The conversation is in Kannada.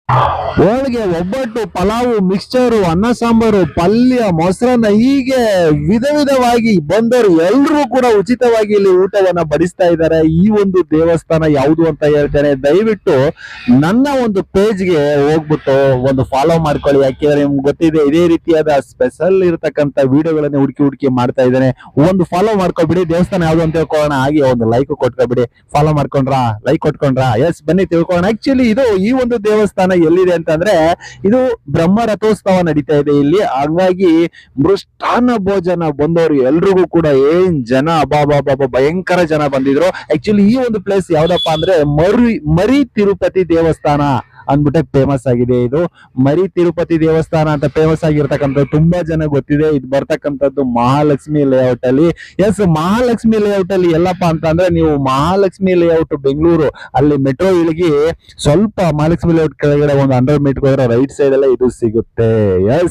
ಹೋಳಿಗೆ, ಒಬ್ಬಟ್ಟು, ಪಲಾವು, ಮಿಕ್ಸ್ಚರು, ಅನ್ನ ಸಾಂಬಾರು, ಪಲ್ಯ, ಮೊಸರನ್ನ ಹೀಗೆ ವಿಧ ವಿಧವಾಗಿ ಬಂದವರು ಎಲ್ಲರೂ ಕೂಡ ಉಚಿತವಾಗಿ ಇಲ್ಲಿ ಊಟವನ್ನ ಬಡಿಸ್ತಾ ಇದ್ದಾರೆ. ಈ ಒಂದು ದೇವಸ್ಥಾನ ಯಾವುದು ಅಂತ ಹೇಳ್ತೇನೆ, ದಯವಿಟ್ಟು ನನ್ನ ಒಂದು ಪೇಜ್ಗೆ ಹೋಗ್ಬಿಟ್ಟು ಒಂದು ಫಾಲೋ ಮಾಡ್ಕೊಳ್ಳಿ. ಯಾಕೆಂದ್ರೆ ನಿಮ್ಗೆ ಗೊತ್ತಿದೆ ಇದೇ ರೀತಿಯಾದ ಸ್ಪೆಷಲ್ ಇರತಕ್ಕಂತ ವಿಡಿಯೋಗಳನ್ನ ಹುಡುಕಿ ಹುಡುಕಿ ಮಾಡ್ತಾ ಇದ್ದೇನೆ. ಒಂದು ಫಾಲೋ ಮಾಡ್ಕೊಬಿಡಿ. ದೇವಸ್ಥಾನ ಯಾವ್ದು ಅಂತ ತಿಳ್ಕೊಳ್ಳೋಣ, ಹಾಗೆ ಒಂದು ಲೈಕ್ ಕೊಟ್ಕೊಬಿಡಿ. ಫಾಲೋ ಮಾಡ್ಕೊಂಡ್ರಾ, ಲೈಕ್ ಕೊಟ್ಕೊಂಡ್ರಾ? ಎಸ್, ಬನ್ನಿ ತಿಳ್ಕೊಳ್ಳೋಣ. ಆಕ್ಚುಲಿ ಇದು ಈ ಒಂದು ದೇವಸ್ಥಾನ ಎಲ್ಲಿದೆ ಅಂತಂದ್ರೆ, ಇದು ಬ್ರಹ್ಮ ರಥೋತ್ಸವ ನಡೀತಾ ಇದೆ ಇಲ್ಲಿ. ಹಾಗಾಗಿ ಮೃಷ್ಟಾನ್ನ ಭೋಜನ ಬಂದವರು ಎಲ್ರಿಗೂ ಕೂಡ ಏನ್ ಜನ, ಅಬಾಬಾಬಾಬಾ ಭಯಂಕರ ಜನ ಬಂದಿದ್ರು. ಆಕ್ಚುಲಿ ಈ ಒಂದು ಪ್ಲೇಸ್ ಯಾವ್ದಪ್ಪ ಅಂದ್ರೆ ಮರಿ ತಿರುಪತಿ ದೇವಸ್ಥಾನ ಅಂದ್ಬಿಟ್ಟೆ ಫೇಮಸ್ ಆಗಿದೆ. ಇದು ಮರಿ ತಿರುಪತಿ ದೇವಸ್ಥಾನ ಅಂತ ಫೇಮಸ್ ಆಗಿರ್ತಕ್ಕಂಥದ್ದು ತುಂಬಾ ಜನ ಗೊತ್ತಿದೆ. ಇದು ಬರ್ತಕ್ಕಂಥದ್ದು ಮಹಾಲಕ್ಷ್ಮಿ ಲೇಔಟ್ ಅಲ್ಲಿ. ಎಸ್, ಮಹಾಲಕ್ಷ್ಮಿ ಲೇಔಟ್ ಅಲ್ಲಿ ಎಲ್ಲಪ್ಪ ಅಂತಂದ್ರೆ, ನೀವು ಮಹಾಲಕ್ಷ್ಮಿ ಲೇಔಟ್ ಬೆಂಗಳೂರು ಅಲ್ಲಿ ಮೆಟ್ರೋ ಇಳಿಗಿ ಸ್ವಲ್ಪ ಮಹಾಲಕ್ಷ್ಮಿ ಲೇಔಟ್ ಕೆಳಗಡೆ ಒಂದು 100 ಮೀಟರ್ ಹೋದ್ರೆ ರೈಟ್ ಸೈಡ್ ಅಲ್ಲೇ ಇದು ಸಿಗುತ್ತೆ. ಎಸ್.